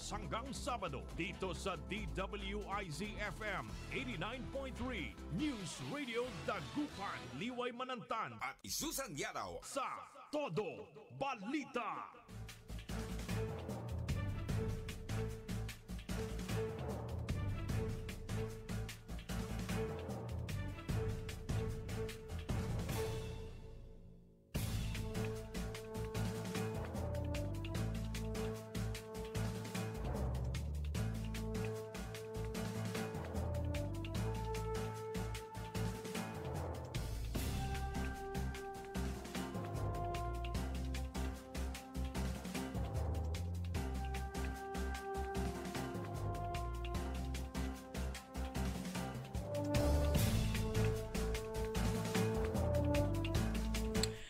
hanggang Sabado dito sa DWIZ-FM 89.3 News Radio Dagupan, Liway Manantan at Isusan Yaraw sa Todo Balita.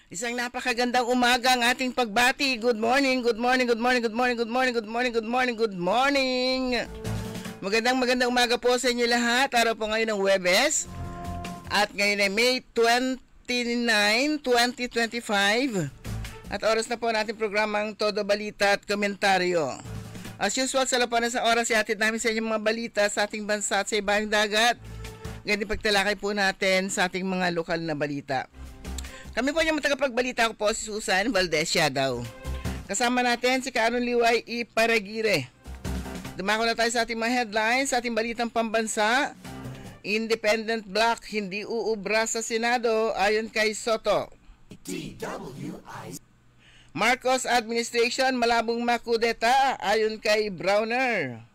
Isang napakagandang umaga ang ating pagbati. Good morning, good morning, good morning, good morning, good morning, good morning, good morning, good morning. Magandang umaga po sa inyo lahat. Araw po ngayon ng Huwebes. At ngayon ay May 29, 2025. At oras na po ang ating programang Todo Balita at Komentaryo. As usual, sa lapanan sa oras, ihatid namin sa inyong mga balita sa ating bansa at sa ibayong dagat. Ganyan pagtalakay po natin sa ating mga lokal na balita. Kami po yung matagapagbalita ko po si Susan Valdez Yadaw. Kasama natin si Kaaron Liway Iparagire. Dumako na tayo sa ating mga headlines, sa ating balitang pambansa. Independent bloc hindi uubra sa Senado ayon kay Soto. Marcos administration malabong makudeta ayon kay Browner.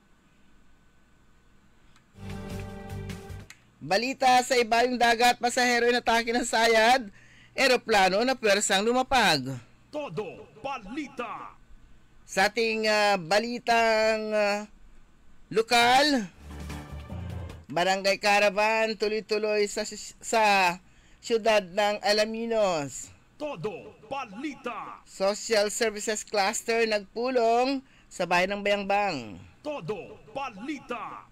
Balita sa ibayong dagat, pasahero na atake ng sayad. Eroplano na pwersang lumapag. Todo Balita. Sa ating balitang lokal, Barangay Caravan tuloy-tuloy sa siyudad ng Alaminos. Todo Balita. Social Services Cluster nagpulong sa bayan ng Bayangbang. Todo Balita.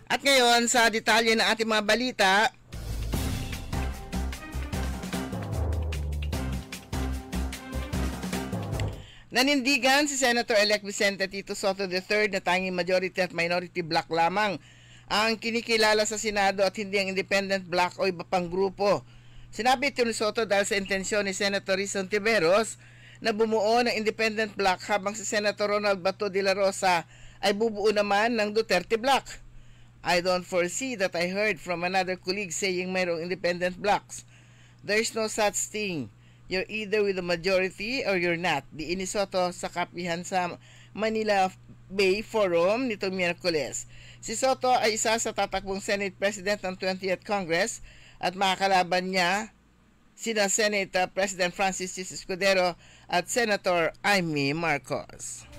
At ngayon, sa detalye ng ating mga balita, nanindigan si Senator-elect Vicente Tito Soto III na tanging majority at minority bloc lamang ang kinikilala sa Senado at hindi ang independent bloc o iba pang grupo. Sinabi ito ni Soto dahil sa intensyon ni Senator Rizon Tiveros na bumuo ng independent bloc habang si Senator Ronald Bato de la Rosa ay bubuo naman ng Duterte bloc. I don't foresee that I heard from another colleague saying mayroong independent blocks. There's no such thing. You're either with the majority or you're not. Diin ni Soto sa kapihan sa Manila Bay Forum nitong Miyerkules. Si Soto ay isa sa tatakbong Senate President ng 20th Congress at makakalaban niya sina Senate President Francis C. Escudero at Senator Amy Marcos.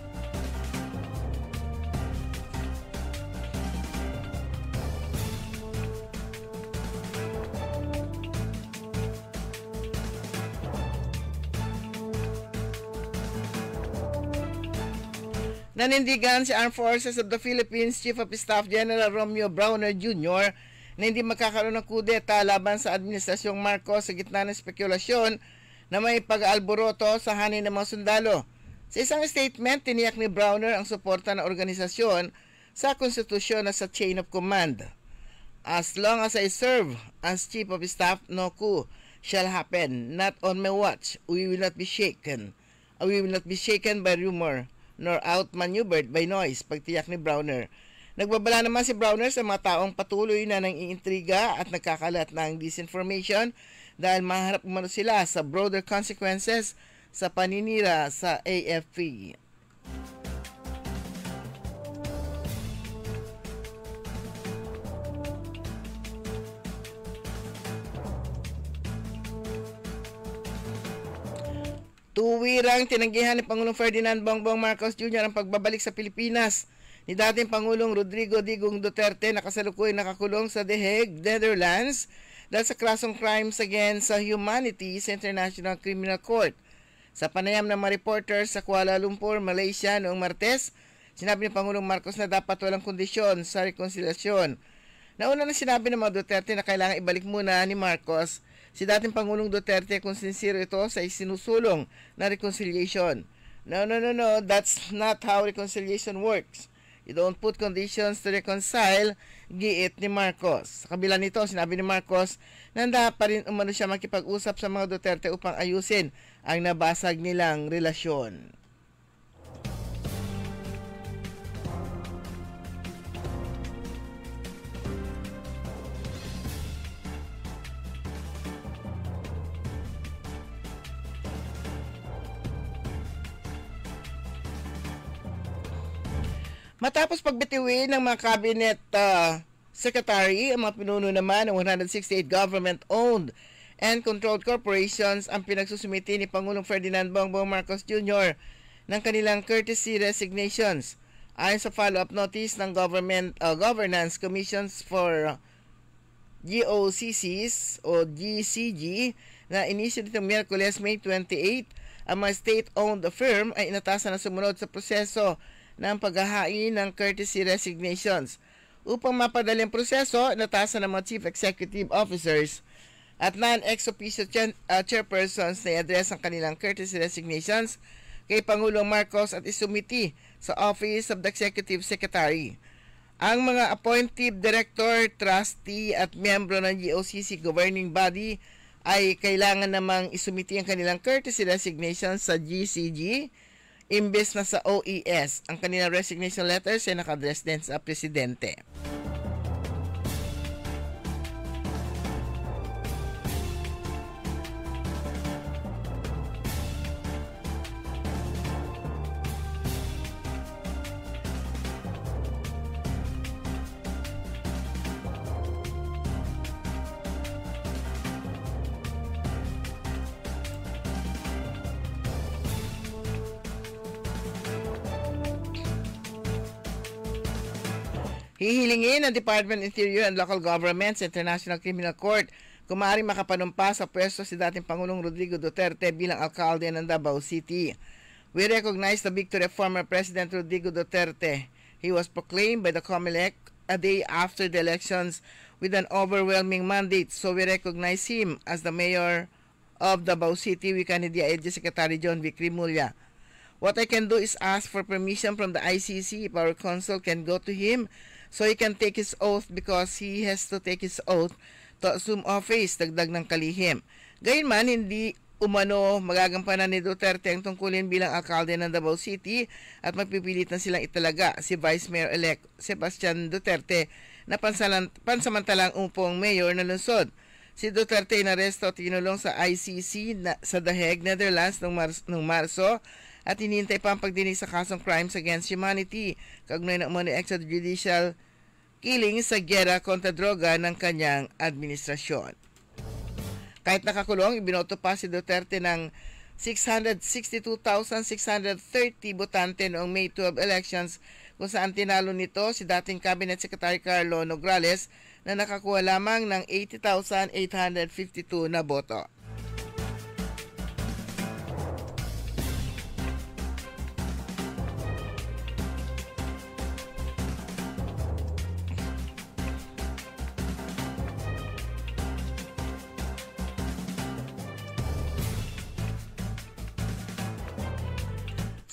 Nanindigan si Armed Forces of the Philippines Chief of Staff General Romeo Browner Jr. na hindi magkakaroon ng kudeta laban sa Administrasyong Marcos sa gitna ng spekulasyon na may pag-aalboroto sa hanin ng mga sundalo. Sa isang statement, tiniyak ni Browner ang suporta ng organisasyon sa konstitusyon at sa chain of command. As long as I serve as Chief of Staff, no coup shall happen. Not on my watch. We will not be shaken. We will not be shaken by rumor nor outmaneuvered by noise, pagtiyak ni Browner. Nagbabala naman si Browner sa mga taong patuloy na nang-iintriga at nagkakalat ng disinformation dahil maharap umano sila sa broader consequences sa paninira sa AFP. Tuwirang tinanggihan ni Pangulong Ferdinand Bongbong Marcos Jr. ang pagbabalik sa Pilipinas ni dating Pangulong Rodrigo Digong Duterte na kasalukuyang nakakulong sa The Hague, Netherlands dahil sa klasong crimes against humanity sa International Criminal Court. Sa panayam ng mga reporters sa Kuala Lumpur, Malaysia noong Martes, sinabi ni Pangulong Marcos na dapat walang kondisyon sa rekonsilyasyon Nauna na sinabi ng mga Duterte na kailangan ibalik muna ni Marcos si dating Pangulong Duterte kung sincere ito sa isinusulong na reconciliation. No, that's not how reconciliation works. You don't put conditions to reconcile, giit ni Marcos. Sa kabila nito, sinabi ni Marcos na handa pa rin umano siya makipag-usap sa mga Duterte upang ayusin ang nabasag nilang relasyon. Matapos pagbitiwin ng mga cabinet secretary, ang mga pinuno naman ng 168 government-owned and controlled corporations ang pinagsusumiti ni Pangulong Ferdinand Bongbong Marcos Jr. ng kanilang courtesy resignations. Ayon sa follow-up notice ng Governance Commissions for GOCCs o GCG na inisyo nitong Miyerkules, May 28, ang mga state-owned firm ay inatasan na sumunod sa proseso ng paghahain ng courtesy resignations. Upang mapadali ang proseso, inatasan ng mga chief executive officers at non-ex officio chairpersons na i-address ang kanilang courtesy resignations kay Pangulong Marcos at isumiti sa Office of the Executive Secretary. Ang mga appointive director, trustee at miyembro ng GOCC governing body ay kailangan namang isumiti ang kanilang courtesy resignations sa GCG imbes na sa OES. Ang kanilang resignation letters ay naka-address din sa Presidente. Hihilingin ng Department of Interior and Local Governments sa International Criminal Court kung maaaring makapanumpa sa pwesto si dating Pangulong Rodrigo Duterte bilang alkalde ng Davao City. We recognize the victory of former President Rodrigo Duterte. He was proclaimed by the COMELEC a day after the elections with an overwhelming mandate, so we recognize him as the mayor of Davao City, wika ni DILG Secretary John Vic Rimulya. What I can do is ask for permission from the ICC if our consul can go to him so he can take his oath because he has to take his oath to assume office, dagdag ng kalihim. Gayunman, hindi umano magagampanan ni Duterte ang tungkulin bilang alkalde ng Davao City at mapipilitan silang italaga si Vice Mayor-elect Sebastian Duterte na pansamantalang upong mayor ng lungsod. Si Duterte inaresto at tinulong sa ICC sa The Hague, Netherlands noong Marso at hinihintay pa ang pagdinig sa kasong crimes against humanity kaugnay ng umano extrajudicial killing sa giyera kontra droga ng kanyang administrasyon. Kahit nakakulong, ibinoto pa si Duterte ng 662,630 botante noong May 12 elections kung saan tinalo nito si dating Cabinet Secretary Carlo Nograles na nakakuha lamang ng 80,852 na boto.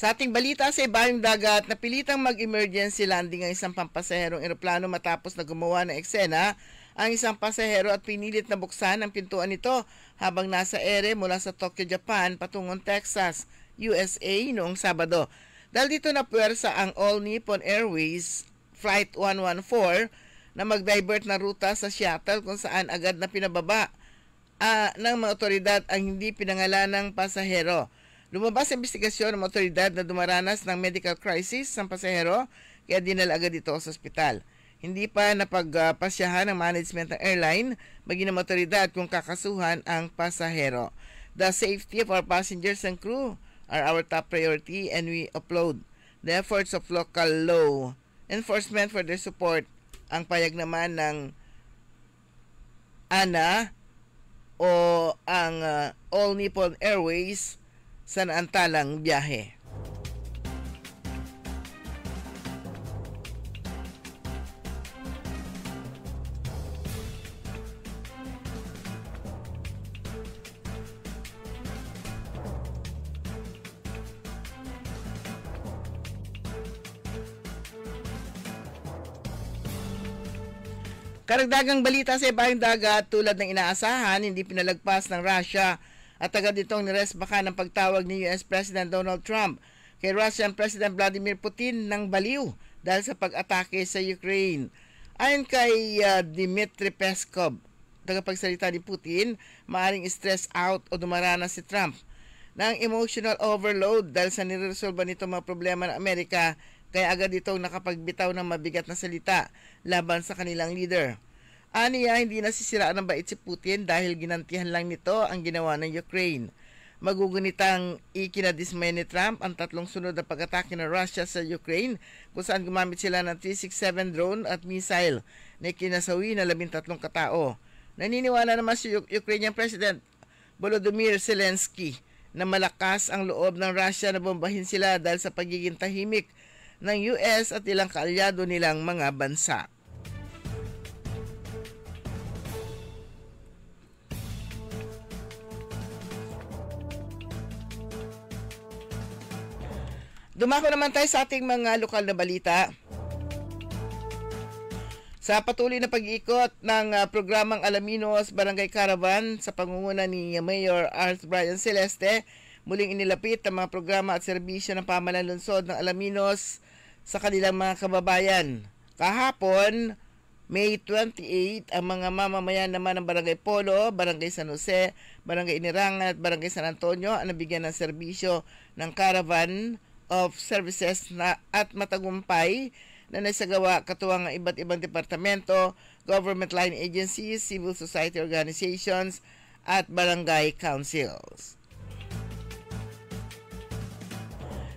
Sa ating balita sa ibaling dagat, napilitang mag-emergency landing ang isang pampasaherong eroplano matapos na gumawa ng eksena ang isang pasahero at pinilit na buksan ang pintuan nito habang nasa ere mula sa Tokyo, Japan patungong Texas, USA noong Sabado. Dahil dito na puwersa ang All Nippon Airways Flight 114 na mag-divert na ruta sa Seattle kung saan agad na pinababa ng mga otoridad ang hindi pinangalanang pasahero. Lumabas ang investigasyon ng otoridad na dumaranas ng medical crisis ng pasahero kaya dinala agad ito sa ospital. Hindi pa napagpasyahan ng management ng airline maging ng otoridad kung kakasuhan ang pasahero. The safety of our passengers and crew are our top priority and we applaud the efforts of local law enforcement for their support. Ang payag naman ng ANA o ang All Nippon Airways sa naantalang biyahe. Karagdagang balita sa ibaang dagat, tulad ng inaasahan, hindi pinalagpas ng Russia at agad itong niresbakan ng pagtawag ni US President Donald Trump kay Russian President Vladimir Putin ng baliw dahil sa pag-atake sa Ukraine. Ayon kay Dmitry Peskov, tagapagsalita ni Putin, maaaring stress out o dumaranas si Trump ng emotional overload dahil sa niresolba nito mga problema ng Amerika, kaya agad itong nakapagbitaw ng mabigat na salita laban sa kanilang leader. Aniya, hindi nasisiraan ng bait si Putin dahil ginantihan lang nito ang ginawa ng Ukraine. Magugunitang ikinadismay ni Trump ang tatlong sunod na pag-atake ng Russia sa Ukraine kung saan gumamit sila ng 367 drone at missile na kinasawi na 13 katao. Naniniwala naman si Ukrainian President Volodymyr Zelensky na malakas ang loob ng Russia na bombahin sila dahil sa pagiging tahimik ng US at ilang kaalyado nilang mga bansa. Dumako naman tayo sa ating mga lokal na balita. Sa patuloy na pag-iikot ng programang Alaminos Barangay Caravan sa pangunguna ni Mayor Art Brian Celeste, muling inilapit ang mga programa at serbisyo ng pamahalaan lungsod ng Alaminos sa kanilang mga kababayan. Kahapon, May 28, ang mga mamamayan naman ng Barangay Polo, Barangay San Jose, Barangay Inirangan at Barangay San Antonio ang nabigyan ng serbisyo ng Caravan of Services at matagumpay na naisagawa katuwang ng iba't ibang departamento, government line agencies, civil society organizations at barangay councils.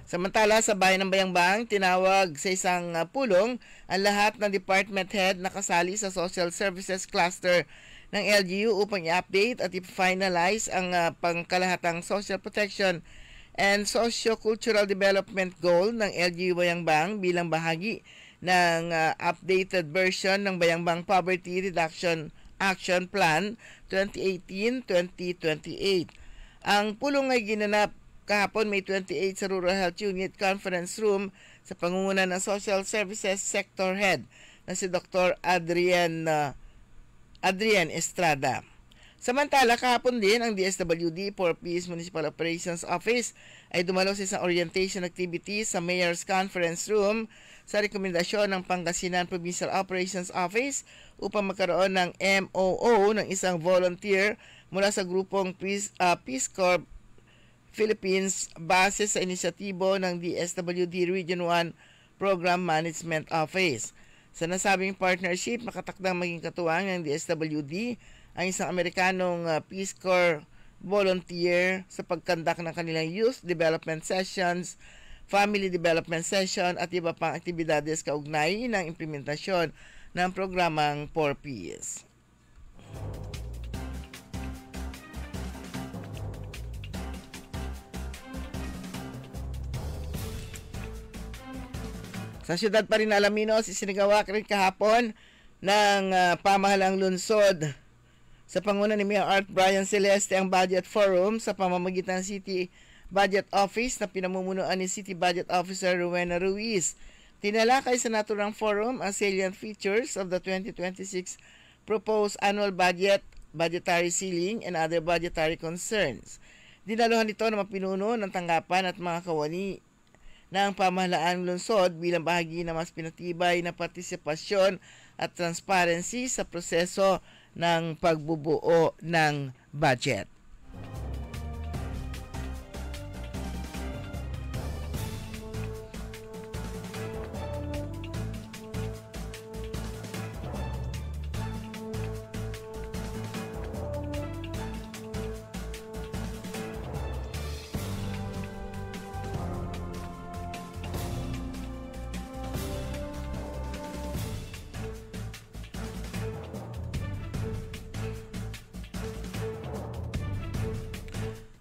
Samantala, sa bayan ng Bayambang, tinawag sa isang pulong ang lahat ng department head na kasali sa Social Services Cluster ng LGU upang i-update at i-finalize ang pangkalahatang social protection and socio-cultural development goal ng LGU Bayambang bilang bahagi ng updated version ng Bayambang Poverty Reduction Action Plan 2018-2028. Ang pulong ay ginanap kahapon May 28 sa Rural Health Unit Conference Room sa pangunguna ng Social Services Sector Head na si Dr. Adrian Estrada. Samantala, kahapon din ang DSWD for Peace Municipal Operations Office ay dumalo sa isang orientation activity sa Mayor's Conference Room sa rekomendasyon ng Pangasinan Provincial Operations Office upang magkaroon ng MOO ng isang volunteer mula sa grupong Peace Corps Philippines base sa inisyatibo ng DSWD Region 1 Program Management Office. Sa nasabing partnership, makatakdang maging katuwang ng DSWD ang isang Amerikanong Peace Corps volunteer sa pagkandak ng kanilang youth development sessions, family development session at iba pang aktibidades kaugnay ng implementasyon ng programang For Peace. Sa siyudad pa rin ng Alaminos, isinagawa rin kahapon ng pamahalang lungsod sa panguna ni Mayor Art Brian Celeste ang Budget Forum sa pamamagitan ng City Budget Office na pinamumunuan ni City Budget Officer Rowena Ruiz. Tinalakay sa naturang forum ang salient features of the 2026 proposed annual budget, budgetary ceiling, and other budgetary concerns. Dinaluhan ito ng mapinuno ng tanggapan at mga kawani ng pamahalaan lungsod bilang bahagi na mas pinatibay na partisipasyon at transparency sa proseso ng pagbubuo ng budget.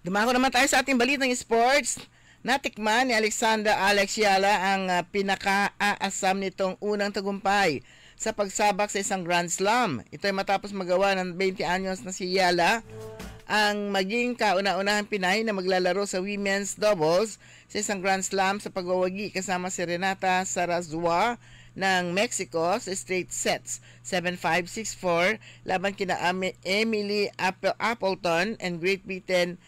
Dumako naman tayo sa ating balitang sports. Natikman ni Alexander Alex Yala ang pinaka-aasam nitong unang tagumpay sa pagsabak sa isang Grand Slam. Ito ay matapos magawa ng 20 anyos na si Yala ang maging kauna-unahang Pinay na maglalaro sa women's doubles sa isang Grand Slam sa pagwawagi kasama si Renata Sarazua ng Mexico sa straight sets 7-5, 6-4 laban kina Emily Appleton and Great Britain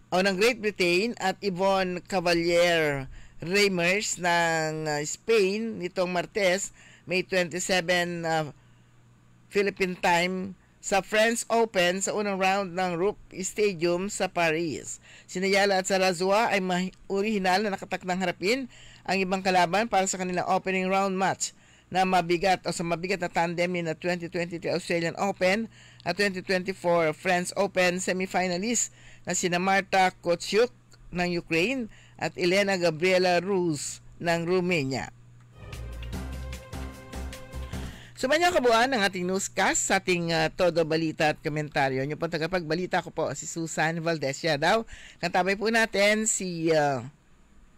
ng Great Britain at Yvonne Cavalier Reimers ng Spain nitong Martes, May 27 Philippine time sa French Open sa unang round ng Rupp Stadium sa Paris. Sinayala at Sarrazua ay orihinal na nakatakdang harapin ang ibang kalaban para sa kanilang opening round match na mabigat na tandem ni na 2023 Australian Open at 2024 French Open semifinalist na sina Marta Kostyuk ng Ukraine at Elena Gabriela Rus ng Romania. Sumayin niyo kabuuan ng ating newscast sa ating todo balita at komentaryo. Yung pong tagapagbalita ko po si Susan Valdez Yadaw. Kantabay po natin si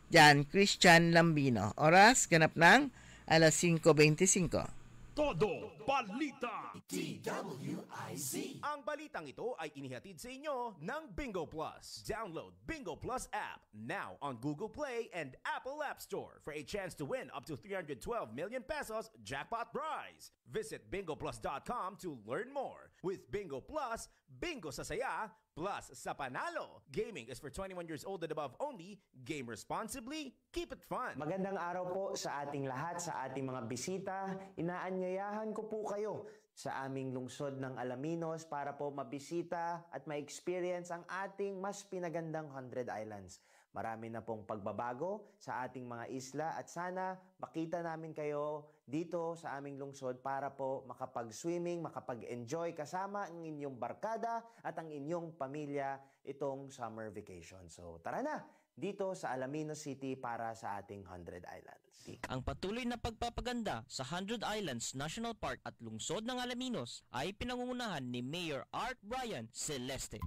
Jan Christian Lambino. Oras, ganap ng alas 5:25. Todo Balita. DWIZ. Ang balitang ito ay inihatid sa inyo ng Bingo Plus. Download Bingo Plus app now on Google Play and Apple App Store for a chance to win up to 312 million pesos jackpot prize. Visit bingoplus.com to learn more. With Bingo Plus, bingo sa saya, plus sa panalo. Gaming is for 21 years old and above only. Game responsibly. Keep it fun. Magandang araw po sa ating lahat, sa ating mga bisita. Inaanyayahan ko po kayo sa aming lungsod ng Alaminos para po mabisita at ma-experience ang ating mas pinagandang 100 Islands. Marami na pong pagbabago sa ating mga isla at sana makita namin kayo dito sa aming lungsod para po makapag-swimming, makapag-enjoy kasama ang inyong barkada at ang inyong pamilya itong summer vacation. So tara na dito sa Alaminos City para sa ating 100 Islands. Ang patuloy na pagpapaganda sa 100 Islands National Park at lungsod ng Alaminos ay pinangungunahan ni Mayor Art Brian Celeste.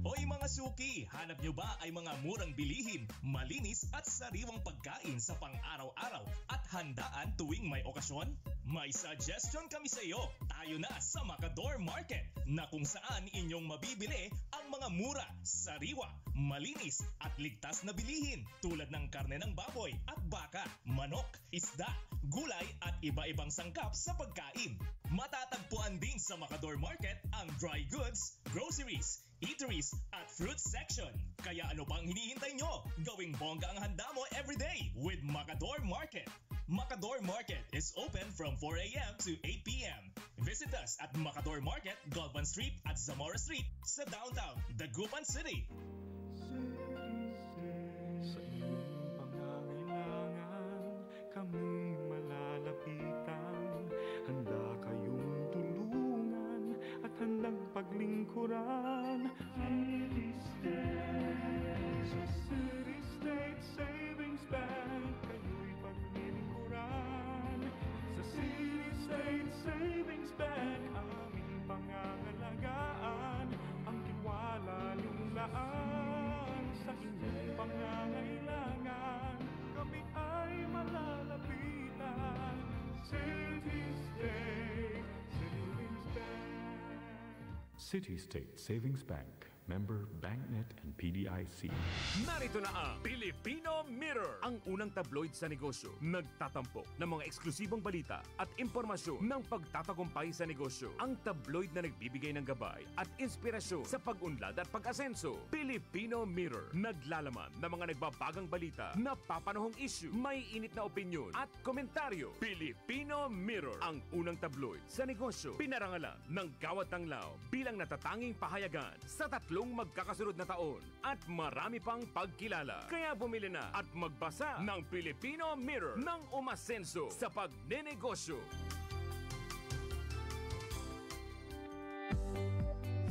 Hoy mga suki, hanap nyo ba ay mga murang bilihin, malinis at sariwang pagkain sa pang-araw-araw at handaan tuwing may okasyon? May suggestion kami sa iyo. Tayo na sa Macador Market na kung saan inyong mabibili ang mga mura, sariwa, malinis at ligtas na bilihin tulad ng karne ng baboy at baka, manok, isda, gulay at iba-ibang sangkap sa pagkain. Matatagpuan din sa Macador Market ang dry goods, groceries, eateries at fruit section. Kaya ano bang hinihintay nyo? Gawing bongga ang handa mo everyday with Macador Market. Macador Market is open from 4 a.m. to 8 p.m. Visit us at Macador Market, Galvan Street at Zamora Street sa downtown, Dagupan City. Sa iyong pangangailangan, kami malalapitan. Handa kayong tulungan at handang paglingkuran. City State Savings Bank, kayo'y paglingkuran. Sa City State Savings Bank, aming pangangalagaan. Ang tiwala lulaan sa inyong pangangailangan. Kami ay malalapitan. City State Savings Bank. City State Savings Bank. Member BankNet and PDIC. Narito na ang Filipino Mirror, ang unang tabloid sa negosyo. Nagtatampok ng mga eksklusibong balita at impormasyon ng pagtatagumpay sa negosyo. Ang tabloid na nagbibigay ng gabay at inspirasyon sa pag-unlad at pag-asenso. Filipino Mirror, naglalaman ng mga nagbabagang balita, napapanahong issue, may init na opinyon at komentaryo. Filipino Mirror, ang unang tabloid sa negosyo. Pinarangalan ng Gawad Tanglao bilang natatanging pahayagan sa tatlong magkakasunod na taon at marami pang pagkilala. Kaya bumili na at magbasa ng Filipino Mirror ng umasenso sa pagnenegosyo.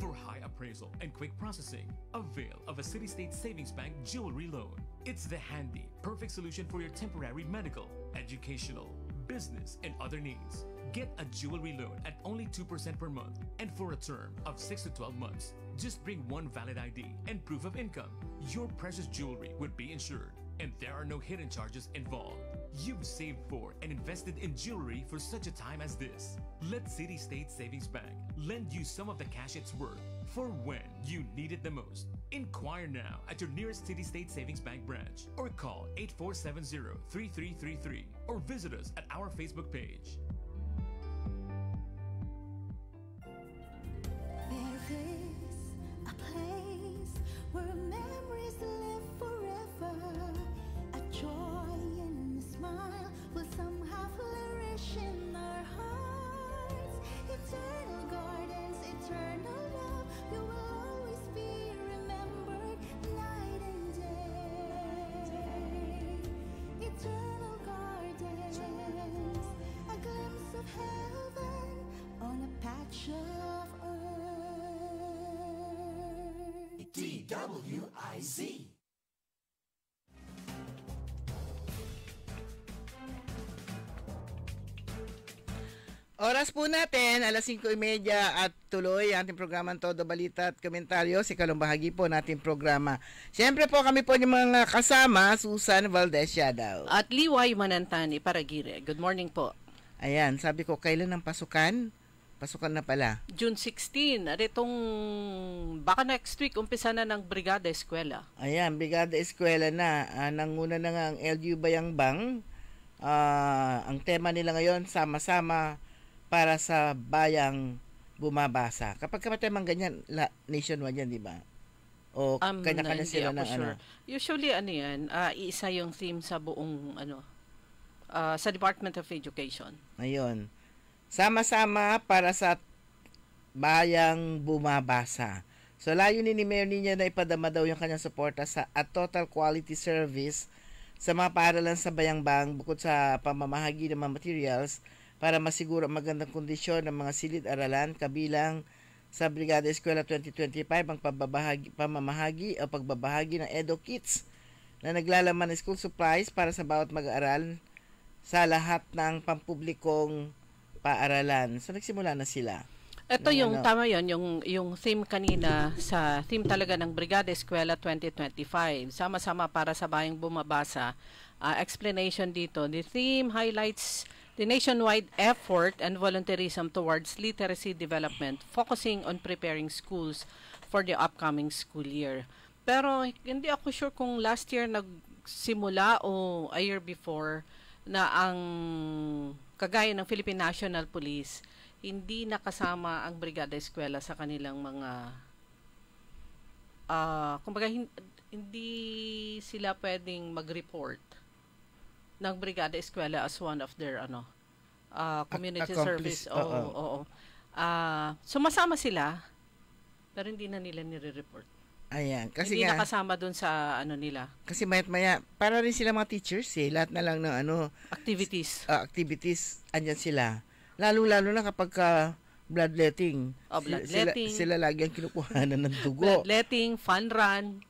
For high appraisal and quick processing, avail of a City State Savings Bank jewelry loan. It's the handy, perfect solution for your temporary medical, educational, business, and other needs. Get a jewelry loan at only 2% per month and for a term of 6 to 12 months. Just bring one valid ID and proof of income. Your precious jewelry would be insured. And there are no hidden charges involved. You've saved for and invested in jewelry for such a time as this. Let City State Savings Bank lend you some of the cash it's worth for when you need it the most. Inquire now at your nearest City State Savings Bank branch or call 8470-3333 or visit us at our Facebook page. There is a place where memories live forever. A joy and a smile will somehow flourish in our hearts. Eternal gardens, eternal love. You will always be remembered night and day. Eternal gardens, a glimpse of heaven on a patch of earth. DWIZ. Oras po natin, alas 5:30 at tuloy ang ating programang Todo Balita at Komentaryo, si ikalawang bahagi po nating programa. Siyempre po kami po yung mga kasama, Susan Valdez Yadaw. At Liway Manantani Paragire. Good morning po. Ayan, sabi ko, kailan ang pasukan? Pasukan na pala. June 16, at itong baka next week, umpisa na ng Brigada Eskwela. Ayan, Brigada Eskwela na. Nanguna na nga ang LGU Bayangbang. Ang tema nila ngayon, sama-sama para sa bayang bumabasa. Kapag kapatemang ganyan, nationwide yan, di ba? O kanya-kanya sila ng sure. Usually, yan, iisa yung theme sa buong, sa Department of Education. Ayun. Sama-sama para sa bayang bumabasa. So, layunin ni Mayor Nina na ipadama daw yung kanyang suporta sa a total quality service sa mga paaralan sa Bayangbang bukod sa pamamahagi ng mga materials para masiguro magandang kondisyon ng mga silid-aralan kabilang sa Brigada Eskwela 2025 ang pamamahagi o pagbabahagi ng Edo Kits na naglalaman ng school supplies para sa bawat mag-aaral sa lahat ng pampublikong paaralan. So nagsimula na sila. Ito yung tama yon, yung theme kanina sa theme talaga ng Brigada Eskwela 2025. Sama-sama para sa bayang bumabasa. Explanation dito. The theme highlights the nationwide effort and volunteerism towards literacy development, focusing on preparing schools for the upcoming school year. Pero hindi ako sure kung last year nagsimula o a year before na ang kagaya ng Philippine National Police, hindi nakasama ang Brigada Eskwela sa kanilang mga kumbaga hindi sila pwedeng mag-report ng Brigada Eskwela as one of their community service. Oo. Sumasama sila pero hindi na nila nire-report. Ayan, kasi hindi nga nakasama doon sa nila. Kasi mayat-maya para rin sila mga teachers lahat na lang ng activities. Activities andyan sila. Lalo-lalo na kapag bloodletting. Bloodletting. Sila lagi ang kinukuhanan ng dugo. Bloodletting, fun run.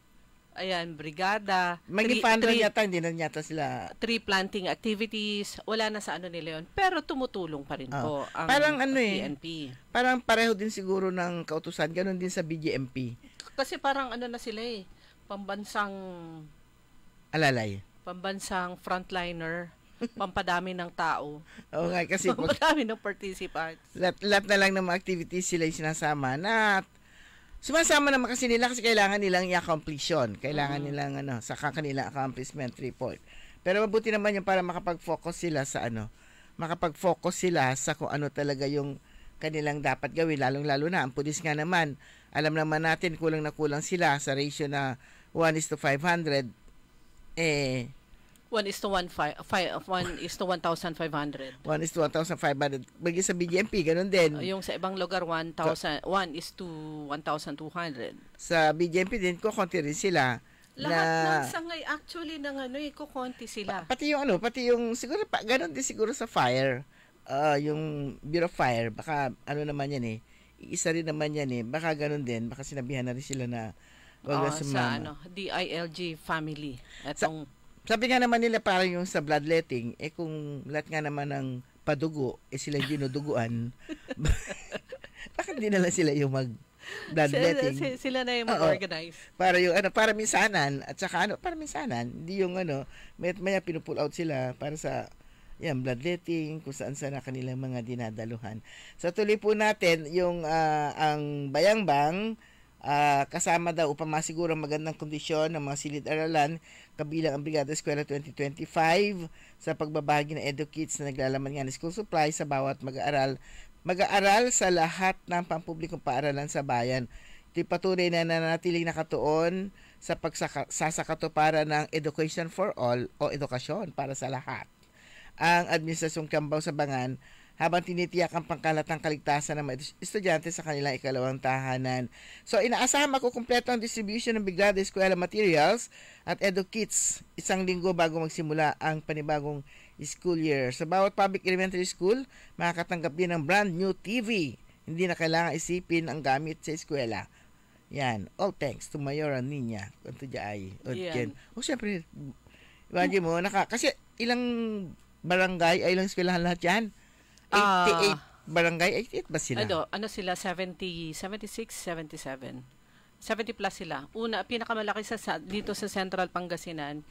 Ayan, brigada. Mag-fund yata, hindi na yata sila. Tree planting activities, wala na sa nila yun. Pero tumutulong pa rin po ang parang PNP. Parang pareho din siguro ng kautusan, ganun din sa BGMP. Kasi parang na sila pambansang alalay. Pambansang frontliner, pampadami ng tao. Oo nga, kasi pampadami ng participants. Lahat na lang ng mga activities sila yung sinasama na sumasama naman kasi nila kasi kailangan nilang i-accomplish yun. Kailangan nilang sa kanilang accomplishment report. Pero mabuti naman yung para makapag-focus sila sa makapag-focus sila sa kung ano talaga yung kanilang dapat gawin. Lalong-lalo na, ang pulis nga naman, alam naman natin kulang na kulang sila sa ratio na 1:500. 1:1,500. 1:1,500. Bagay sa BGMP, ganun din. Yung sa ibang lugar, 1:1,200. Sa BGMP din, kukunti rin sila. Lahat ng sangay, actually, kukunti sila. Pati yung, siguro, ganun din siguro sa fire. Yung Bureau of Fire, baka, naman yan isa rin naman yan baka ganun din, baka sinabihan na rin sila na, wag na sumama. Sa, DILG family. Sabi nga naman nila parang yung sa bloodletting, kung lahat nga naman ng padugo, sila yung dinuduguan, bakit di na lang sila yung bloodletting. Sila na yung Oo. mag-organize. Para yung para minsanan at saka para minsanan, hindi yung may pinupull out sila para sa bloodletting, kung saan na kanilang mga dinadaluhan. So tuloy po natin yung ang Bayangbang kasama daw upang masiguro magandang kondisyon ng mga silid-aralan kabilang ang Brigada Eskwela 2025 sa pagbabahagi ng EduKits na naglalaman nga ng school supply sa bawat mag-aaral sa lahat ng pampublikong paaralan sa bayan. Ito'y patuloy na nanatiling nakatuon sa pagsasakatuparan ng Education for All o edukasyon para sa lahat. Ang Administrasyong Kiambao sa Bangan habang tinitiyak ang pangkalatang kaligtasan ng mga estudyante sa kanilang ikalawang tahanan. So, inaasahan makukumpleto ang distribution ng Brigada Eskwela materials at EduKits 1 linggo bago magsimula ang panibagong school year. Sa bawat public elementary school, makakatanggap din ng brand new TV. Hindi na kailangan isipin ang gamit sa eskwela. Yan. All thanks to Mayora Nina. Kunto ay. O, syempre, imagine mo, kasi ilang barangay ay ilang eskwelahan lahat yan. 88 barangay, 88 ba sila? Ano sila, 70, 76, 77. 70 plus sila. Pinakamalaki dito sa Central Pangasinan,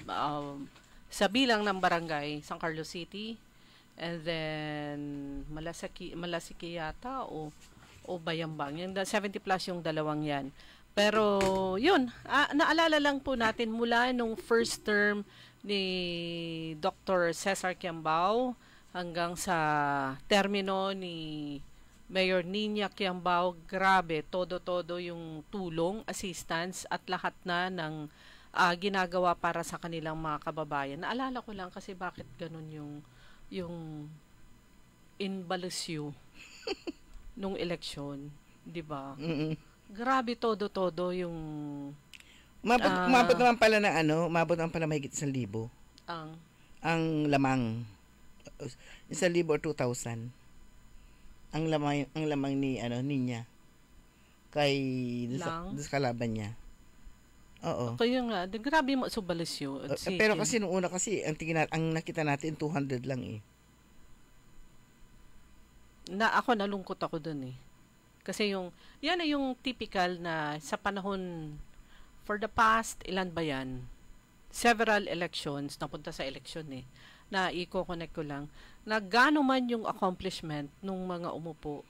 sa bilang ng barangay, San Carlos City, and then Malasiki yata, o Bayambang. Yung 70 plus yung dalawang yan. Pero, yun, naalala lang po natin mula nung first term ni Dr. Cesar Kiambao, hanggang sa termino ni Mayor Nina Kiambao, grabe, todo-todo yung tulong, assistance, at lahat na ng ginagawa para sa kanilang mga kababayan. Naalala ko lang kasi bakit ganun yung in Balusio nung eleksyon, di ba? Grabe, todo-todo yung umabot naman pala na umabot naman pala mahigit 1,000 ang lamang. 1,000 or 2,000 ang lamang ni niya kay sa kalaban niya. Oo. Kaya nga, grabe mo sa Balusio. Pero kasi nung una kasi ang nakita natin 200 lang eh. Nalungkot ako dun eh. Kasi yan ay yung typical na sa panahon for the past, ilan ba yan? Several elections, napunta sa election eh. Na i-connect ko lang, na gaano man yung accomplishment nung mga umupo,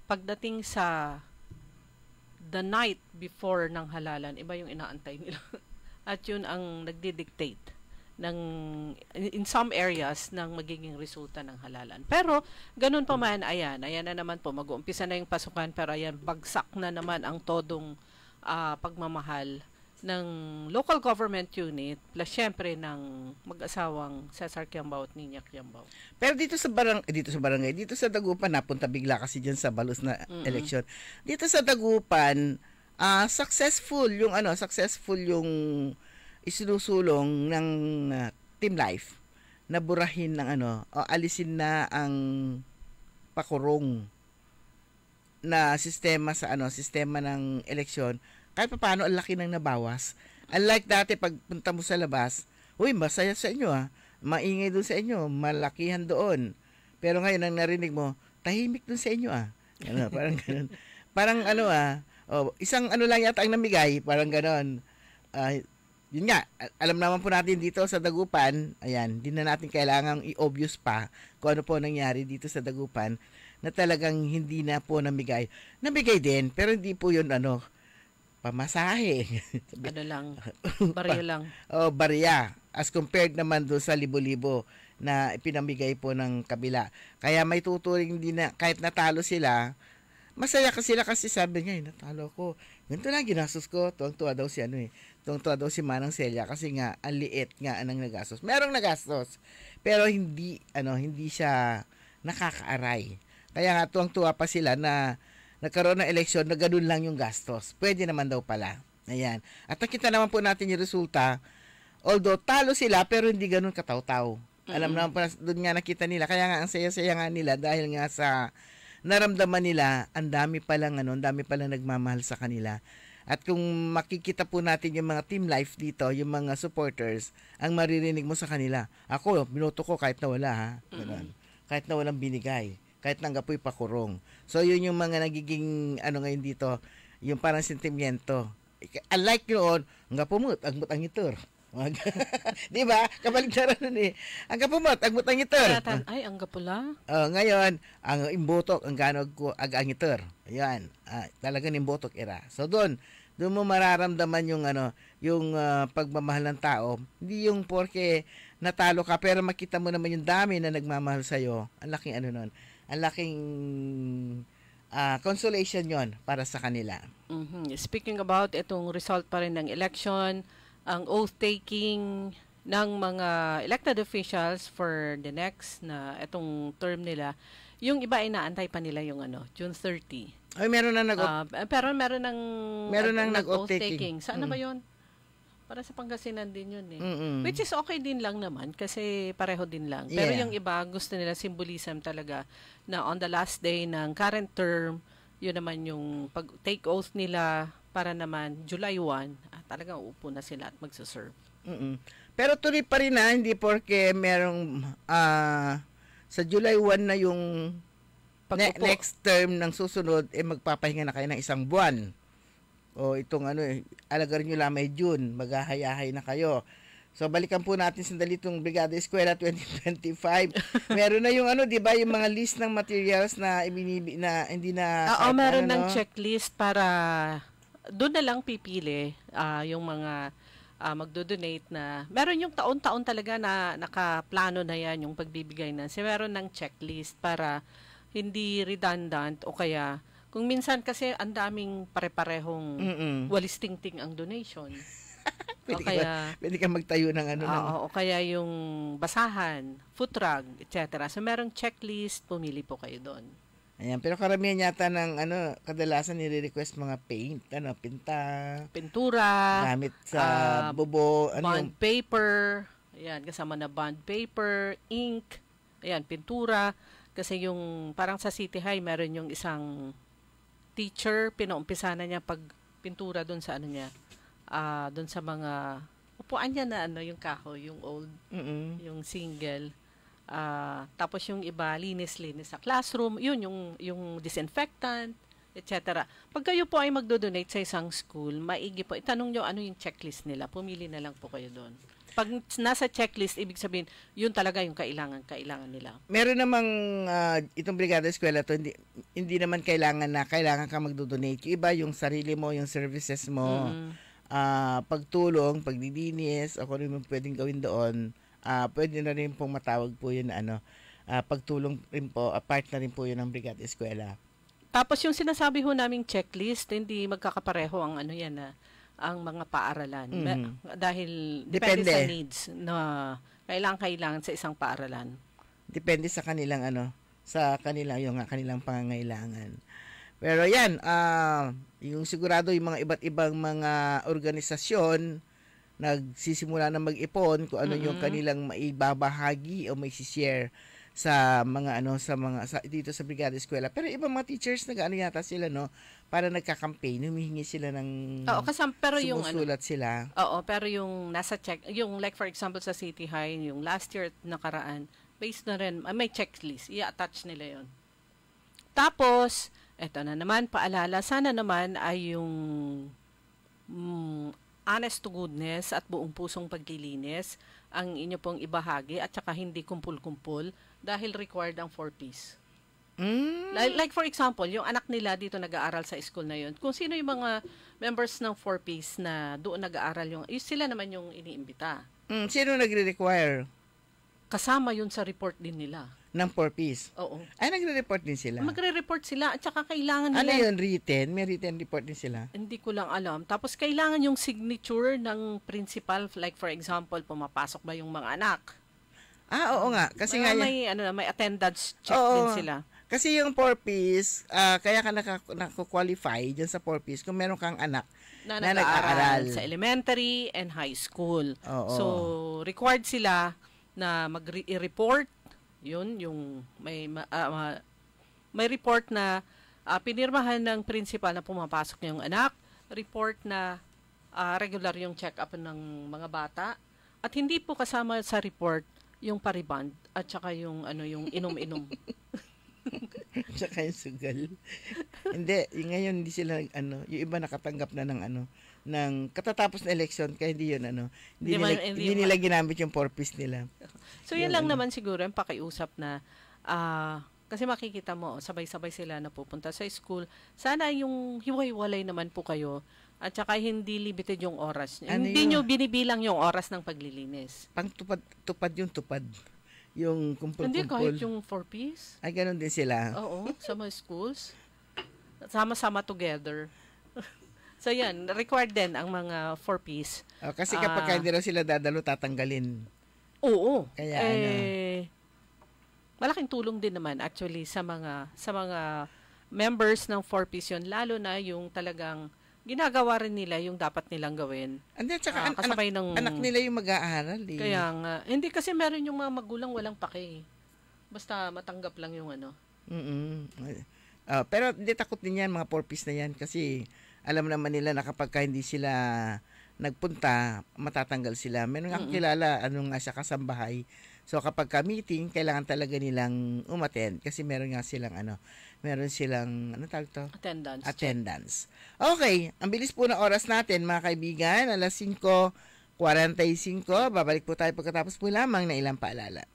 pagdating sa the night before ng halalan, iba yung inaantay nila. At yun ang nagdi-dictate in some areas ng magiging resulta ng halalan. Pero, ganun pa man, ayan na naman po, mag-uumpisa na yung pasukan, pero ayan, bagsak na naman ang todong pagmamahal ng local government unit plus syempre ng mag-asawang Cesar Kiambao at Nina Kiambao. Pero dito sa barangay, dito sa Dagupan, napunta bigla kasi diyan sa Balus na election. Dito sa Dagupan, successful yung isinusulong ng Team Life na burahin ng alisin na ang pakurong na sistema ng eleksyon. Kahit pa paano, ang laki nang nabawas. Unlike dati, pag punta mo sa labas, masaya sa inyo maingay doon sa inyo, malakihan doon. Pero ngayon, ang narinig mo, tahimik doon sa inyo parang ganun. Parang isang lang yata ang namigay, parang ganun. Yun nga, alam naman po natin dito sa Dagupan, ayan, di na natin kailangang i-obvious pa kung ano po nangyari dito sa Dagupan, na talagang hindi na po namigay. Namigay din, pero hindi po yun pamasahe. Barya lang. Barya. As compared naman doon sa libo-libo na ipinamigay po ng kabila. Kaya may tuturing din na kahit natalo sila, masaya ka sila kasi sabi niya, natalo ko. Ganito lang ginastos ko. Tuwang-tuwa daw si tuwang-tuwa daw si Manang Celia kasi nga, ang liit nga ang nagastos. Merong nagastos. Pero hindi siya nakakaaray. Kaya nga tuwang-tuwa pa sila na nagkaroon ng eleksyon na ganun lang yung gastos. Pwede naman daw pala. Ayan. At nakita naman po natin yung resulta. Although talo sila, pero hindi ganun kataw-taw. Alam naman po, doon nga nakita nila. Kaya nga, ang saya-saya nga nila dahil nga sa naramdaman nila, ang dami palang nagmamahal sa kanila. At kung makikita po natin yung mga Team Life dito, yung mga supporters, ang maririnig mo sa kanila. Ako, binoto ko kahit na wala Ganun. Kahit na walang binigay. Kahit nanggapoy pakurong. So, yun yung mga nagiging, ngayon dito, yung parang sentimiento. Unlike yun, ang gapumot, agmot ang itur. Di ba? Kabaligtaran nun eh. Ang gapumot, agmot ang itur. Ay, ang gapula. Ngayon, ang imbotok, ang ganog ko, ang itur. Ayan, talagang imbotok era. So doon mo mararamdaman yung yung pagmamahal ng tao. Hindi yung porke natalo ka pero makita mo naman yung dami na nagmamahal sa iyo. Ang laking nun. Ang laking consolation 'yon para sa kanila. Speaking about itong result pa rin ng election, ang oath taking ng mga elected officials for the next na itong term nila, yung iba ay naantay pa nila yung June 30. Ay, meron na pero meron ng nag-oath taking. Saan na ba yun? Para sa Pangasinan din yun eh. Which is okay din lang naman kasi pareho din lang. Pero yung iba gusto nila symbolism talaga na on the last day ng current term, yun naman yung pag-take oath nila para naman July 1, talagang uupo na sila at magsaserve. Pero tuloy pa rin hindi porke merong sa July 1 na yung next term ng susunod, magpapahinga na kayo ng isang buwan. O itong alagarin nyo lang may June, maghahayahay na kayo. So balikan po natin sandali itong Brigada Eskwela 2025. Meron na yung di ba, yung mga list ng materials na na hindi na meron ng checklist para doon na lang pipili yung mga magdo-donate na. Meron yung taon-taon talaga na nakaplano na yan yung pagbibigay na. Meron ng checklist para hindi redundant o kaya kung minsan kasi ang daming pare-parehong walis tingting ang donation. Pwede ka magtayo ng o kaya yung basahan, food truck, etc. So merong checklist, pumili po kayo doon. Ayan, pero karamihan yata ng kadalasan nire-request mga paint, pintura, gamit sa bubo, bond paper, ayan, kasama na bond paper, ink, ayan, pintura. Kasi yung, parang sa City High, meron yung isang teacher, pinaumpisa na niya pagpintura doon sa doon sa mga, upuan niya na yung kahoy, yung old, yung single. Tapos yung iba, linis-linis sa classroom, yun, yung disinfectant, etc. Pag kayo po ay magdo-donate sa isang school, maigi po, itanong nyo ano yung checklist nila, pumili na lang po kayo doon. Pag nasa checklist, ibig sabihin, yun talaga yung kailangan nila. Meron namang itong Brigada Eskwela to, hindi naman kailangan ka magdo-donate. Yung iba, yung sarili mo, yung services mo, pagtulong, pagdilinis, o kung ano yung pwedeng gawin doon, pwede na rin pong matawag po yun pagtulong rin po, part na rin po yun ng Brigada Eskwela. Tapos yung sinasabi ho naming checklist, hindi magkakapareho ang ang mga paaralan. Dahil depende sa needs na kailangan sa isang paaralan. Depende sa kanilang kanilang pangangailangan. Pero yan, yung sigurado yung mga iba't ibang mga organisasyon nagsisimula na mag-ipon kung ano yung kanilang maibabahagi o maisi-share sa mga dito sa Brigada Eskwela. Pero ibang mga teachers yata sila para nagka-campaign, humihingi sila ng pero yung sumusulat sila. Oo, pero yung nasa yung like for example sa City High, yung last year nakaraan, based na rin, may checklist, i-attach nila yon. Tapos, eto na naman, paalala, sana naman ay yung honest to goodness at buong pusong paglilinis ang inyo pong ibahagi at saka hindi kumpul-kumpul dahil required ang 4Ps. Like for example, yung anak nila dito nag-aaral sa school na yun. Kung sino yung mga members ng 4Ps na doon nag-aaral sila naman yung iniimbita. Sino nagre-require? Kasama yun sa report din nila. Ng 4Ps? Oo. Ay, nagre-report din sila? Magre-report sila at saka kailangan nila. Ano yun, written? May written report din sila? Hindi ko lang alam. Tapos kailangan yung signature ng principal, like for example, pumapasok ba yung mga anak? Oo nga. Kasi may attendance check din sila. Kasi yung 4Ps, kaya ka nakakwalify dyan sa 4Ps kung meron kang anak na nag-aaral sa elementary and high school. So, required sila na mag-report yun, yung may report na pinirmahan ng principal na pumapasok yung anak, report na regular yung check-up ng mga bata, at hindi po kasama sa report yung pariband at saka yung yung inom-inom. Tsaka yung sugal. Hindi, yung ngayon hindi sila yung iba nakatanggap na ng katatapos na election kaya hindi yun hindi nila ginamit yung 4-piece nila. So yun lang naman siguro yung pakiusap na kasi makikita mo sabay-sabay sila na pupunta sa school. Sana yung hiwa-hiwalay naman po kayo at saka hindi limited yung oras. Hindi nyo binibilang yung oras ng paglilinis. Tupad yung tupad. Yung kumpul-kumpul. Hindi kahit yung 4-piece. Ay, ganun din sila. Oo, sa mga schools. Sama-sama together. So yan, required din ang mga 4-piece. Kasi kapag hindi raw sila dadalo, tatanggalin. Oo. Kaya malaking tulong din naman actually sa mga members ng 4-piece yun, lalo na yung talagang ginagawa rin nila yung dapat nilang gawin. And then, tsaka kasabay anak nila yung mag-aaral. Kaya nga, hindi kasi meron yung mga magulang walang pake. Basta matanggap lang yung pero hindi takot din yan, mga 4-piece na yan. Kasi alam naman nila na kapag hindi sila nagpunta, matatanggal sila. Meron nga kilala, siya kasambahay. So kapag ka-meeting, kailangan talaga nilang umattend kasi meron nga silang meron silang tawag to? Attendance. Okay, ang bilis po na oras natin mga kaibigan, alas 5:45. Babalik po tayo pagkatapos po lamang na ilang paalala.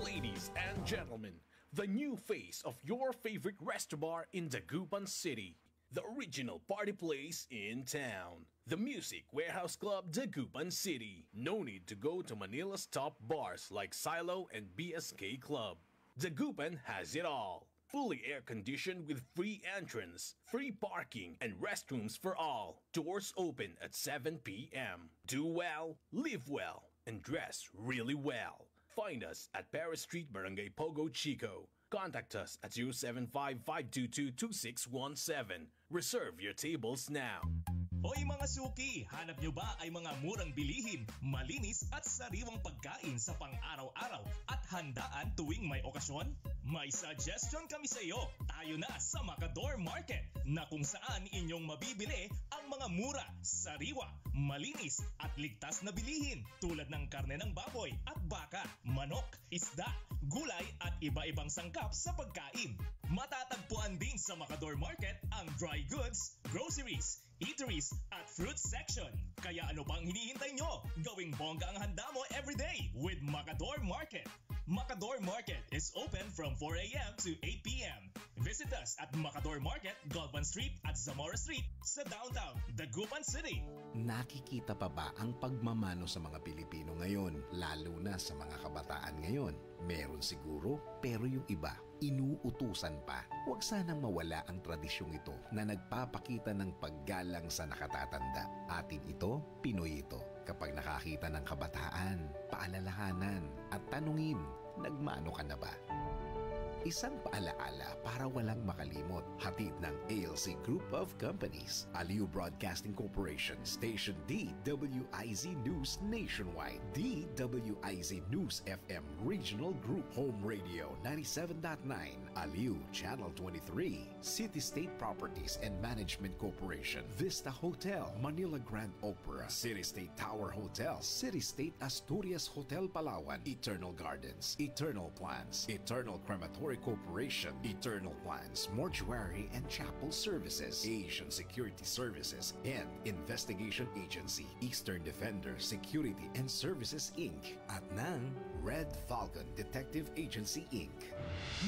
Ladies and gentlemen, the new face of your favorite restaurant in Dagupan City. The original party place in town. The Music Warehouse Club Dagupan City. No need to go to Manila's top bars like Silo and BSK Club. Dagupan has it all. Fully air-conditioned with free entrance, free parking, and restrooms for all. Doors open at 7 p.m. Do well, live well, and dress really well. Find us at Paris Street, Barangay Pogo, Chico. Contact us at 075-522-2617. Reserve your tables now. Hoy mga suki, hanap nyo ba ay mga murang bilihin, malinis at sariwang pagkain sa pang-araw-araw at handaan tuwing may okasyon? May suggestion kami sa iyo. Tayo na sa Macador Market na kung saan inyong mabibili ang mga mura, sariwa, malinis at ligtas na bilihin tulad ng karne ng baboy at baka, manok, isda, gulay at iba-ibang sangkap sa pagkain. Matatagpuan din sa Macador Market ang dry goods, groceries, eateries at fruit section. Kaya ano bang hinihintay nyo? Gawing bongga ang handa mo everyday with Macador Market. Macador Market is open from 4 a.m. to 8 p.m. Visit us at Macador Market, Galvan Street at Zamora Street sa downtown Dagupan City. Nakikita pa ba ang pagmamano sa mga Pilipino ngayon, lalo na sa mga kabataan ngayon? Meron siguro, pero yung iba, inuutusan pa. Huwag sanang mawala ang tradisyong ito na nagpapakita ng paggalang sa nakatatanda. Atin ito, Pinoy ito. Kapag nakakita ng kabataan, paalalahanan at tanungin, nagmano ka na ba? Isang paalaala para walang makalimot. Hatid ng ALC Group of Companies, Aliu Broadcasting Corporation, Station DWIZ News Nationwide, DWIZ News FM Regional Group, Home Radio 97.9, Aliu Channel 23, City State Properties and Management Corporation, Vista Hotel, Manila Grand Opera, City State Tower Hotel, City State Asturias Hotel Palawan, Eternal Gardens, Eternal Plans, Eternal Crematory Corporation, Eternal Plans, Mortuary and Chapel Services, Asian Security Services, and Investigation Agency, Eastern Defender Security and Services Inc. At ng Red Falcon Detective Agency Inc.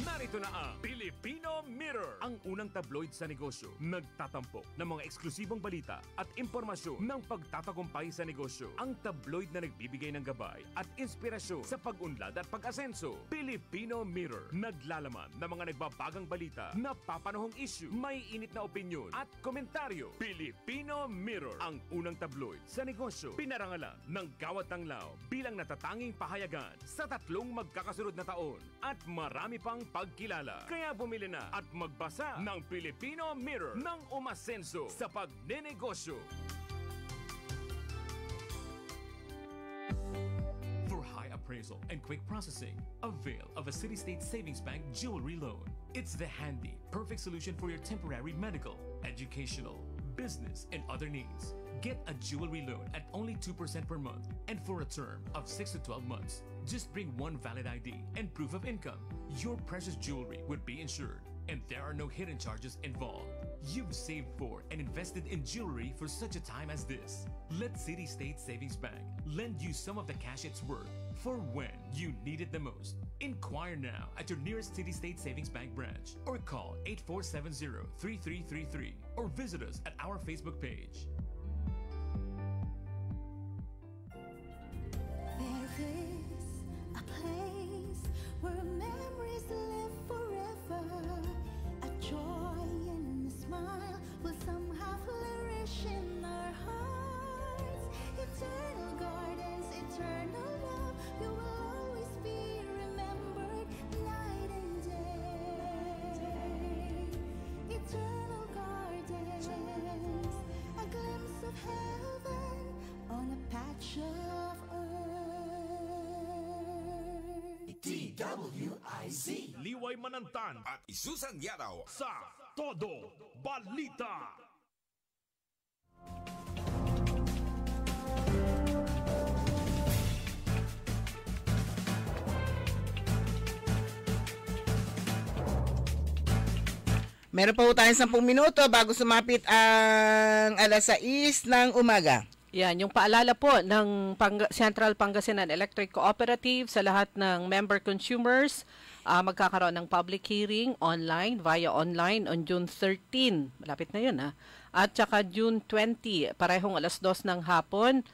Narito na ang Filipino Mirror, ang unang tabloid sa negosyo. Nagtatampok ng mga eksklusibong balita at impormasyon ng pagtatagumpay sa negosyo. Ang tabloid na nagbibigay ng gabay at inspirasyon sa pag-unlad at pag-asenso. Filipino Mirror, naglalaman ng mga nagbabagang balita, napapanahong issue, may init na opinyon at komentaryo. Filipino Mirror, ang unang tabloid sa negosyo. Pinarangalan ng Gawad Tanglao bilang natatanging pahayagan sa 3 magkakasunod na taon at marami pang pagkilala. Kaya bumili na at magbasa ng Filipino Mirror ng umasenso sa pagnenegosyo. For high appraisal appraisal and quick processing. Avail of a City State Savings Bank jewelry loan. It's the handy, perfect solution for your temporary medical, educational, business, and other needs. Get a jewelry loan at only 2% per month and for a term of 6 to 12 months. Just bring one valid ID and proof of income. Your precious jewelry would be insured, and there are no hidden charges involved. You've saved for and invested in jewelry for such a time as this. Let City State Savings Bank lend you some of the cash it's worth for when you need it the most. Inquire now at your nearest City State Savings Bank branch or call 8470-3333 or visit us at our Facebook page. There is a place where memories live forever. A joy and a smile will somehow flourish in our hearts. Eternal gardens, eternal love, you will always be remembered night and day. Eternal gardens, a glimpse of heaven on a patch of earth. DWIZ Liway Manantan at Isusan Yadaw sa Todo Balita. Meron pa po tayong 10 minuto bago sumapit ang alas 6 ng umaga. Yan, yung paalala po ng Central Pangasinan Electric Cooperative sa lahat ng member consumers, magkakaroon ng public hearing via online on June 13. Malapit na yun, ha? At saka June 20, parehong alas 2 ng hapon.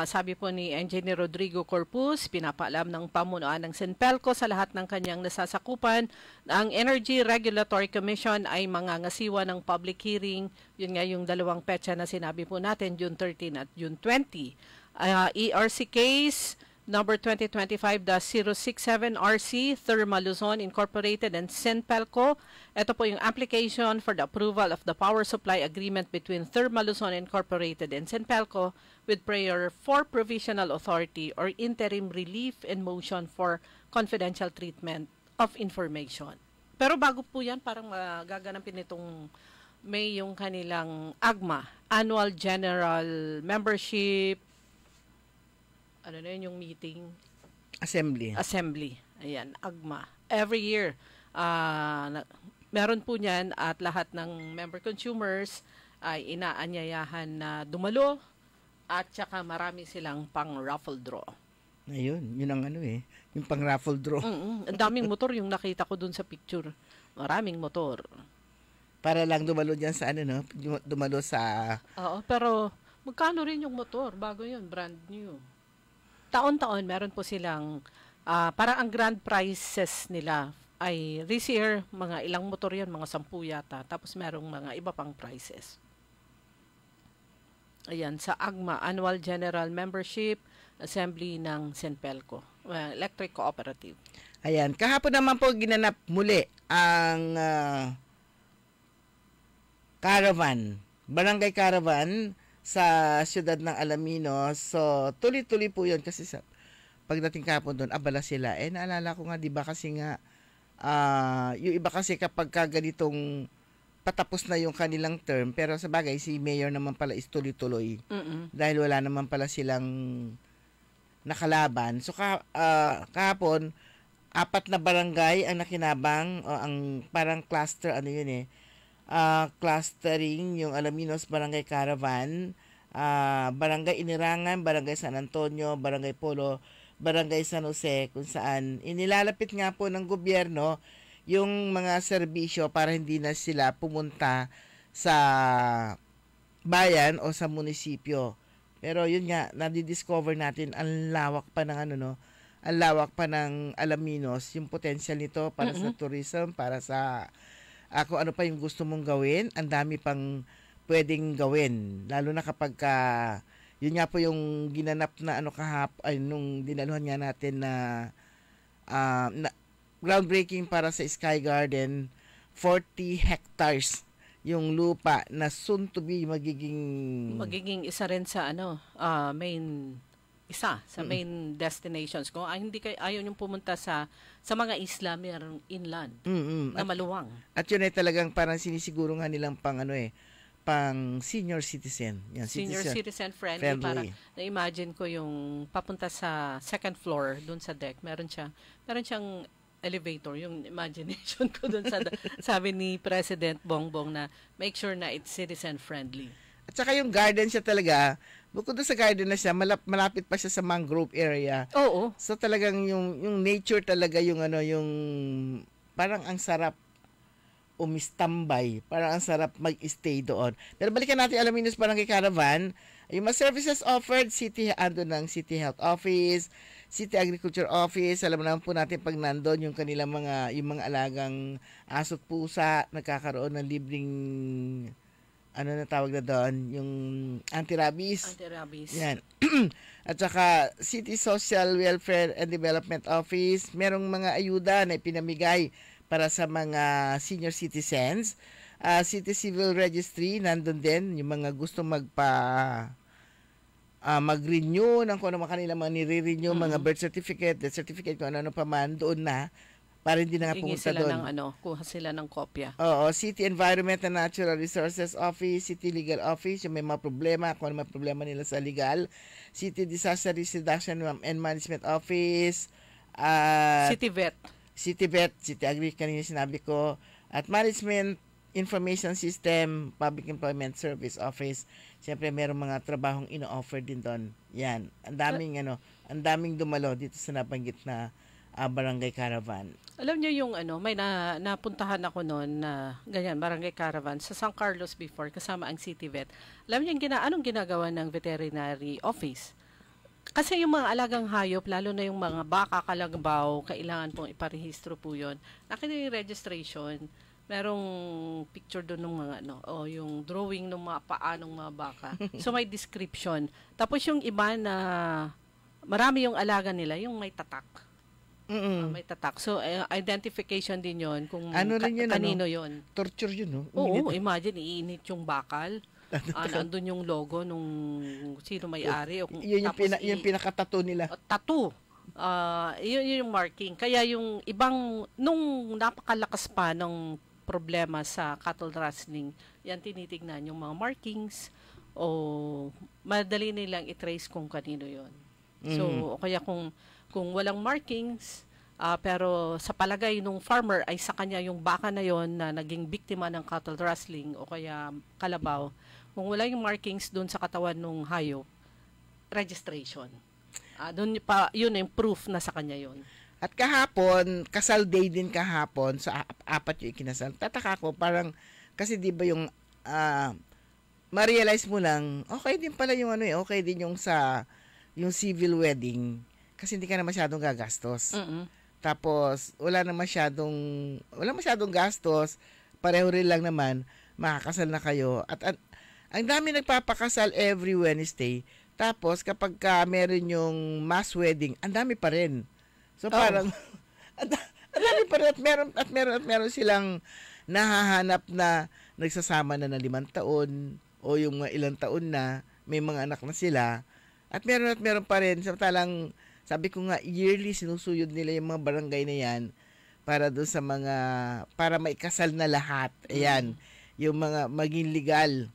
Sabi po ni Engineer Rodrigo Corpus, pinapaalam ng pamunuan ng Senpelco sa lahat ng kanyang nasasakupan. Ang Energy Regulatory Commission ay mangangasiwa ng public hearing. Yun nga yung dalawang petsa na sinabi po natin, June 13 at June 20. ERC case number 2025-067RC, Therma Luzon Incorporated and Senpelco. Ito po yung application for the approval of the power supply agreement between Therma Luzon Incorporated and Senpelco with prayer for provisional authority or interim relief and motion for confidential treatment of information. Pero bago po yan, parang magaganapin itong May yung kanilang AGMA, Annual General Membership, ano na yun yung meeting? Assembly. Ayan, AGMA. Every year, meron po niyan at lahat ng member consumers ay inaanyayahan na dumalo at saka marami silang pang raffle draw. Ayun, yun ang yung pang raffle draw. Ang daming motor yung nakita ko dun sa picture. Maraming motor. Para lang dumalo dyan sa dumalo sa... Oo, pero magkano rin yung motor? Bago yun, brand new. Taon-taon, meron po silang, parang ang grand prizes nila ay this year, mga ilang motor yan, mga 10 yata. Tapos merong mga iba pang prizes. Ayan, sa AGMA, Annual General Membership Assembly ng Senpelco, Electric Cooperative. Ayan, kahapon naman po ginanap muli ang caravan, barangay caravan, sa siyudad ng Alaminos. So, tuloy-tuloy po yun kasi pagdating kapon doon, abala sila. Naalala ko nga, di ba kasi nga, yung iba kasi kapag ganitong patapos na yung kanilang term, pero sa bagay, si Mayor naman pala is tuloy-tuloy. Dahil wala naman pala silang nakalaban. So, kahapon, 4 na barangay ang nakinabang, ang parang cluster, clustering, yung Alaminos Barangay Caravan, Barangay Inirangan, Barangay San Antonio, Barangay Polo, Barangay San Jose, kung saan inilalapit nga po ng gobyerno yung mga serbisyo para hindi na sila pumunta sa bayan o sa munisipyo. Pero yun nga, nadidiscover natin ang lawak pa ng ang lawak pa ng Alaminos, yung potential nito para sa tourism, para sa kung ano pa yung gusto mong gawin, ang dami pang pwedeng gawin. Lalo na kapag yun nga po yung ginanap na nung dinaluhan nga natin na groundbreaking para sa Sky Garden, 40 hectares yung lupa na soon to be magiging isa rin sa main isa sa main destinations. Kung hindi kayo ayaw niyong pumunta sa mga isla, mayroong inland na maluwang. At yun ay talagang parang sinisiguro nga nilang pang senior citizen. Yan, senior citizen friendly. Para na-imagine ko yung papunta sa second floor doon sa deck. Meron siyang elevator, yung imagination ko doon sa sabi ni President Bongbong na make sure na it's citizen friendly. At saka yung garden siya talaga, bukod doon sa garden na siya, malapit pa siya sa mangrove area. Oo. So talagang yung nature talaga yung parang ang sarap umistambay, parang ang sarap mag-stay doon. Pero balikan natin Alaminos Barangay Caravan, yung mga services offered, ando ng City Health Office, City Agriculture Office. Alam naman po natin pag nandun yung kanilang yung mga alagang aso't pusa, nagkakaroon ng libreng na tawag na doon, yung anti-rabies. Anti-rabies. Yan. At saka City Social Welfare and Development Office, merong mga ayuda na ipinamigay para sa mga senior citizens. City Civil Registry, nandun din yung mga gusto mag-renew ng kung ano kanila mga nire-renew, mga birth certificate, death certificate, kung ano pa man, doon na, para hindi na nga pumunta doon. Kuha sila ng kopya. Oo, City Environment and Natural Resources Office, City Legal Office, yung may mga problema, kung ano may problema nila sa legal, City Disaster Risk Reduction and Management Office, City Vet, City Agri, kanina sinabi ko, at Management Information System, Public Employment Service Office. Siyempre, merong mga trabahong ino-offer din doon. Yan. Ang daming dumalo dito sa nabanggit na Barangay Caravan. Alam niyo yung may napuntahan ako noon na ganyan, Barangay Caravan sa San Carlos before, kasama ang City Vet. Alam niyo anong ginagawa ng veterinary office? Kasi yung mga alagang hayop, lalo na yung mga baka, kalagbaw, kailangan pong iparehistro po yun. Nakita yung registration, merong picture doon ng mga yung drawing ng mga paa ng mga baka. So may description. Tapos yung iba na marami yung alaga nila, yung may tatak. May tatak. So identification din yon kung kanino yon. Torture yun, no? Oo, imagine iinit yung bakal. Andun yung logo nung sino may-ari. Yun yung pinaka-tattoo nila. Tattoo. Yun yung marking. Kaya yung ibang, nung napakalakas pa ng problema sa cattle rustling, yan tinitignan yung mga markings o madali nilang i-trace kung kanino yon. So, kaya kung walang markings, pero sa palagay nung farmer ay sa kanya yung baka na yon na naging biktima ng cattle rustling o kaya kalabaw, kung wala yung markings doon sa katawan ng hayop, registration. Doon pa, yun yung proof na sa kanya yun. At kahapon, kasal day din kahapon, sa apat yung ikinasal. Tataka ko, parang, kasi di ba yung, ma-realize mo lang, okay din pala yung okay din yung yung civil wedding, kasi hindi ka na masyadong gagastos. Tapos, wala masyadong gastos, pareho rin lang naman, makakasal na kayo. At ang dami nagpapakasal every Wednesday. Tapos, kapag meron yung mass wedding, ang dami pa rin. So, parang, ang dami pa rin. At meron silang nahahanap na nagsasama na 5 taon o yung ilang taon na, may mga anak na sila. At meron pa rin. Samantalang, sabi ko nga, yearly sinusuyod nila yung mga barangay na yan para doon sa para maikasal na lahat. Ayan, yung mga maging legal.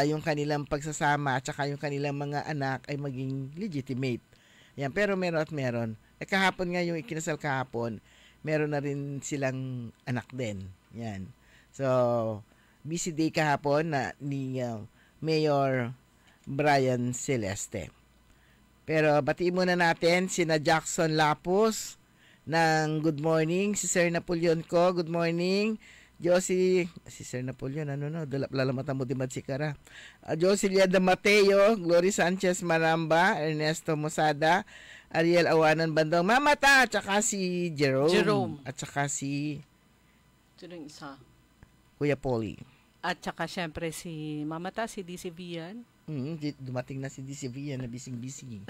Yung kanilang pagsasama at saka yung kanilang mga anak ay maging legitimate. Yan, pero meron. Kahapon nga yung ikinasal kahapon, meron na rin silang anak din. Yan. So, busy day kahapon ni Mayor Brian Celeste. Pero batiin muna natin sina Jackson Lapus ng Good Morning, si Sir Napoleon ko, Good Morning. Josie, si Sir Napoleon, lalamatan mo di Matsikara. Josie Liada Mateo, Glory Sanchez Maramba, Ernesto Mosada, Ariel Awanan Bandong, Mamata, at saka si Jerome. At saka si isa? Kuya Polly. At saka syempre si Mamata, si DC Vian. Dumating na si DC Vian na bising-bising.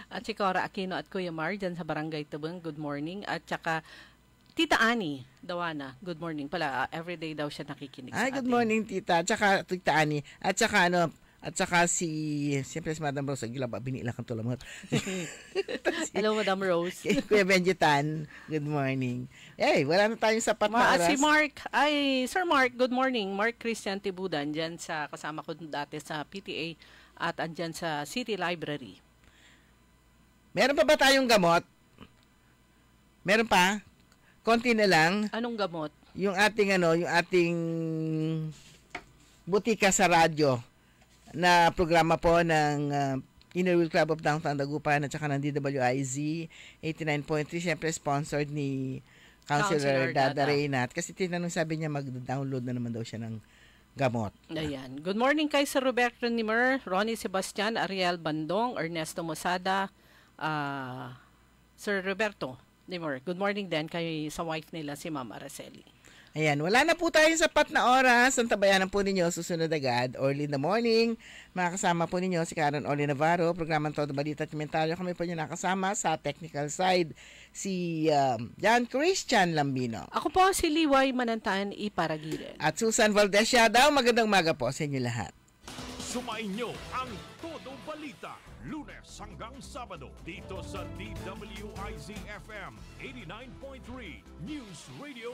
At si Cora Aquino at Kuya Mar dyan sa Barangay Tubang, good morning. At saka Tita Ani Dawana, good morning pala. Everyday daw siya nakikinig sa atin. Good morning, Tita. At saka Tita Ani. At saka At saka siyempre si Madam Rose Aguilaba, binila kang tulamot. Hello, Madam Rose. Kuya Benjitan, good morning. Wala na tayong sapat na oras. Si Sir Mark, good morning. Mark Christian Tibudan, dyan sa kasama ko dati sa PTA at andyan sa City Library. Meron pa ba tayong gamot? Meron pa? Konti na lang. Anong gamot? Yung ating butika sa radyo na programa po ng Inner Wheel Club of Downtown Dagupan at saka ng DWIZ 89.3, syempre sponsored ni Councilor Dada Reynat. Kasi tinanong, sabi niya mag-download na naman daw siya ng gamot. Ayan. Good morning kay Sir Roberto Nimer, Ronnie Sebastian, Ariel Bandong, Ernesto Mosada, Sir Roberto Nimer. Good morning din kay sa wife nila, si Ma'am Araceli. Ayan, wala na po tayong sapat na oras. Ang tabayanan po ninyo, susunod agad, early in the morning. Makakasama po ninyo si Karen Oli Navarro, programang Todo Balita at Komentaryo. Kami po nyo nakasama sa technical side, si Jan Christian Lambino. Ako po si Liway Manantan Iparagire. At Susan Valdez daw, magandang umaga po sa inyo lahat. Sumain nyo ang Todo Balita, Lunes hanggang Sabado, dito sa DWIZ FM 89.3 News Radio